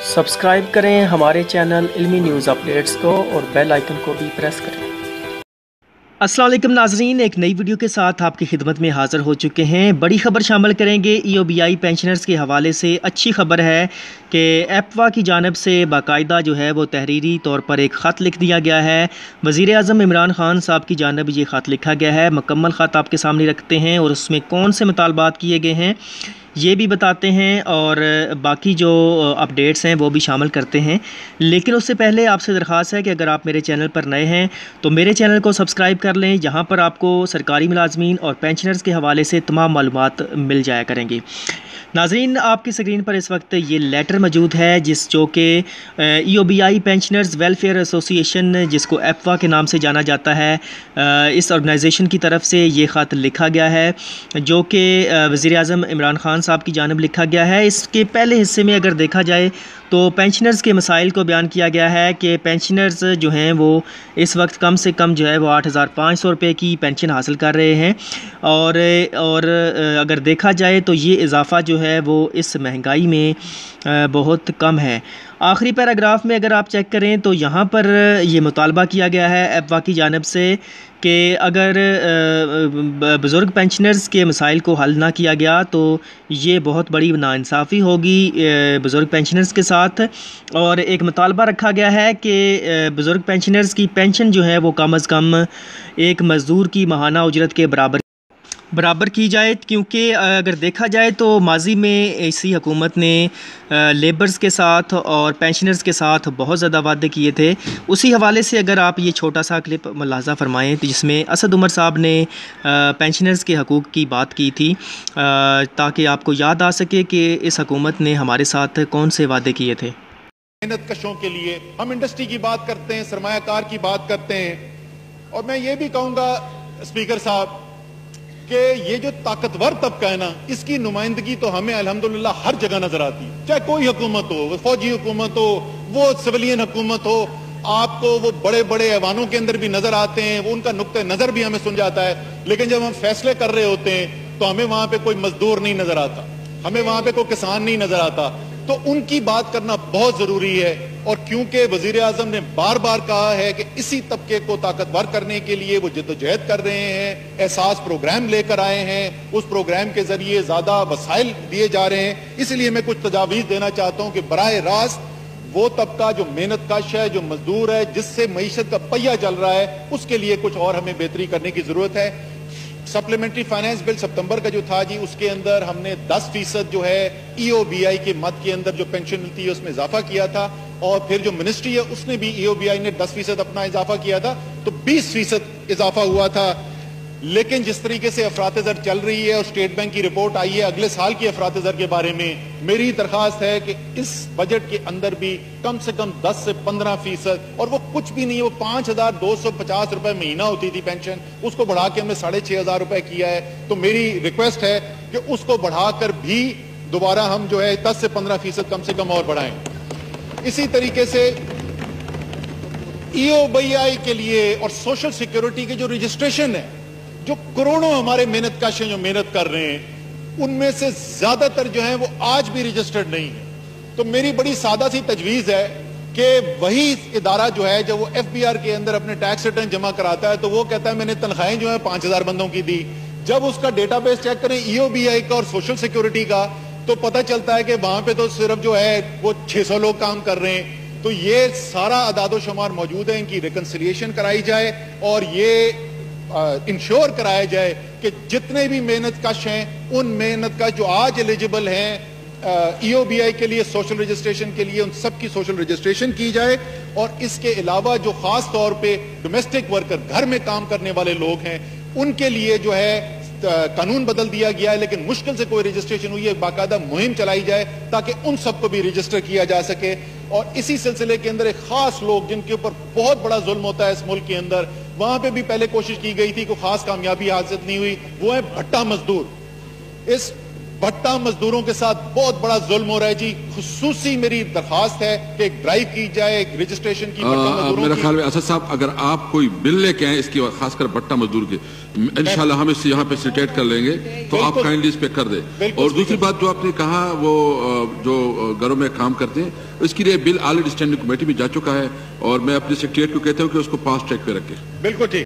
Subscribe करें हमारे channel इल्मी news updates को और बेल आइकन को भी प्रेस करें। अस्सलाम वालेकुम नाजरीन, एक नई वीडियो के साथ आपकी खिदमत में हाज़िर हो चुके हैं। बड़ी ख़बर शामिल करेंगे EOBI पेंशनर्स के हवाले से। अच्छी खबर है कि एप्वा की जानिब से बाकायदा जो है वो तहरीरी तौर पर एक ख़त लिख दिया गया है। वज़ीर-ए-आज़म इमरान ख़ान साहब की जानिब ये ख़त लिखा गया है। मुकम्मल ख़त आपके सामने रखते हैं और उसमें कौन से मुतालबात किए गए हैं ये भी बताते हैं और बाकी जो अपडेट्स हैं वो भी शामिल करते हैं। लेकिन उससे पहले आपसे दरख्वास्त है कि अगर आप मेरे चैनल पर नए हैं तो मेरे चैनल को सब्सक्राइब कर लें। यहाँ पर आपको सरकारी मुलाजमीन और पेंशनर्स के हवाले से तमाम मालूमात मिल जाया करेंगी। नाज़रीन, आपकी स्क्रीन पर इस वक्त ये लेटर मौजूद है जो कि EOBI पेंशनर्स वेलफेयर एसोसिएशन, जिसको एप्वा के नाम से जाना जाता है, इस ऑर्गेनाइजेशन की तरफ से ये ख़त लिखा गया है, जो कि वज़ीर-ए-आज़म इमरान ख़ान साहब की जानिब लिखा गया है। इसके पहले हिस्से में अगर देखा जाए तो पेंशनर्स के मसाइल को बयान किया गया है कि पेंशनर्स जो हैं वो इस वक्त कम से कम जो है वो 8,500 रुपये की पेंशन हासिल कर रहे हैं और अगर देखा जाए तो ये इजाफ़ा जो है वो इस महंगाई में बहुत कम है। आखिरी पैराग्राफ में अगर आप चेक करें तो यहाँ पर ये मुतालबा किया गया है एप्वा की जानिब से कि अगर बुज़ुर्ग पेंशनर्स के मसाइल को हल ना किया गया तो ये बहुत बड़ी नाइंसाफ़ी होगी बुज़ुर्ग पेंशनर्स के साथ। और एक मुतालबा रखा गया है कि बुज़ुर्ग पेंशनर्स की पेंशन जो है वो कम अज़ कम एक मज़दूर की माहाना उजरत के बराबर की जाए, क्योंकि अगर देखा जाए तो माजी में इसी हुकूमत ने लेबर्स के साथ और पेंशनर्स के साथ बहुत ज़्यादा वादे किए थे। उसी हवाले से अगर आप ये छोटा सा क्लिप मुलाज़ा फरमाएँ तो जिसमें असद उमर साहब ने पेंशनर्स के हकूक़ की बात की थी, ताकि आपको याद आ सके कि इस हुकूमत ने हमारे साथ कौन से वादे किए थे। मेहनत कशों के लिए हम इंडस्ट्री की बात करते हैं, सरमायाकार की बात करते हैं, और मैं ये भी कहूँगा स्पीकर साहब कि ये जो ताकतवर तबका है ना, इसकी नुमाइंदगी तो हमें अल्हम्दुलिल्लाह हर जगह नजर आती है। चाहे कोई हुकूमत हो, वो फौजी हुकूमत हो, वो सिविलियन हुकूमत हो, आपको वो बड़े बड़े ऐवानों के अंदर भी नजर आते हैं, वो उनका नुक्ते नजर भी हमें सुन जाता है। लेकिन जब हम फैसले कर रहे होते हैं तो हमें वहां पे कोई मजदूर नहीं नजर आता, हमें वहां पे कोई किसान नहीं नजर आता। तो उनकी बात करना बहुत जरूरी है। और क्योंकि वजीर आजम ने बार बार कहा है कि इसी तबके को ताकतवर करने के लिए वो जद्दोजहद कर रहे हैं, एहसास प्रोग्राम लेकर आए हैं, उस प्रोग्राम के जरिए ज्यादा वसाइल दिए जा रहे हैं। इसलिए मैं कुछ तजावीज देना चाहता हूं कि बराह रास्त वो तबका जो मेहनत कश है, जो मजदूर है, जिससे मईशत का पहिया चल रहा है, उसके लिए कुछ और हमें बेहतरी करने की जरूरत है। सप्लीमेंट्री फाइनेंस बिल सितंबर का जो था जी, उसके अंदर हमने 10% जो है EOBI के मद के अंदर जो पेंशन मिलती है उसमें इजाफा किया था, और फिर जो मिनिस्ट्री है उसने भी EOBI ने 10% अपना इजाफा किया था, तो 20% इजाफा हुआ था। लेकिन जिस तरीके से अफरात-ए-ज़र चल रही है और स्टेट बैंक की रिपोर्ट आई है अगले साल की अफरात-ए-ज़र के बारे में, मेरी दरखास्त है कि इस बजट के अंदर भी कम से कम 10 से 15%, और वो कुछ भी नहीं है, वो 5,250 रुपए महीना होती थी पेंशन, उसको बढ़ा के हमने 6,500 रुपए किया है। तो मेरी रिक्वेस्ट है कि उसको बढ़ाकर भी दोबारा हम जो है 10 से 15% कम से कम और बढ़ाएं। इसी तरीके से EOBI के लिए और सोशल सिक्योरिटी के जो रजिस्ट्रेशन है, जो करोड़ों हमारे मेहनत कश हैं जो मेहनत कर रहे हैं, उनमें से ज्यादातर जो है वो आज भी रजिस्टर्ड नहीं है। तो मेरी बड़ी सादा सी तजवीज है कि वही इदारा जो है जब वो FBR के अंदर अपने टैक्स रिटर्न जमा कराता है तो वो कहता है मैंने तनख्वाहें जो है 5,000 बंदों की दी। जब उसका डेटाबेस चेक करें EOBI का और सोशल सिक्योरिटी का, तो पता चलता है कि वहां पे तो सिर्फ जो है वो 600 लोग काम कर रहे हैं। तो ये सारा अदादो शुमार मौजूद है, इनकी रिकंसिलिएशन कराई जाए और ये इंश्योर कराया जाए कि जितने भी मेहनत कश हैं, उन मेहनत कश जो आज एलिजिबल हैं EOBI के लिए सोशल रजिस्ट्रेशन के लिए, उन सब की सोशल रजिस्ट्रेशन की जाए। और इसके अलावा जो खास तौर पे डोमेस्टिक वर्कर, घर में काम करने वाले लोग हैं, उनके लिए जो है कानून बदल दिया गया है, लेकिन मुश्किल से कोई रजिस्ट्रेशन हुई है, बाकायदा मुहिम चलाई जाए ताकि उन सबको भी रजिस्टर किया जा सके। और इसी सिलसिले के अंदर एक खास लोग जिनके ऊपर बहुत बड़ा जुल्म होता है इस मुल्क के अंदर, वहां पे भी पहले कोशिश की गई थी, कोई खास कामयाबी हासिल नहीं हुई, वो है भट्टा मजदूर। इस भट्टा मजदूरों के साथ बहुत बड़ा जुल्म हो रहा है जी। खुसूसी मेरी दरखास्त है कि एक ड्राइव की जाए रजिस्ट्रेशन की भट्टा मजदूरों मेरा की। ख्याल में असद साहब, अगर आप कोई बिल लेके आए इसकी, खासकर भट्टा मजदूर की, इंशाल्लाह हम इसे यहाँ पे सिटेट कर लेंगे, तो आप काइंडली इस पे कर दे। और दूसरी बात जो आपने कहा, वो जो घरों में काम करते हैं, इसके लिए बिल ऑलरेडी स्टैंडिंग कमेटी में जा चुका है, और मैं अपने सेक्रेटरी को कहता हूँ कि उसको पास ट्रैक पे रखे। बिल्कुल ठीक।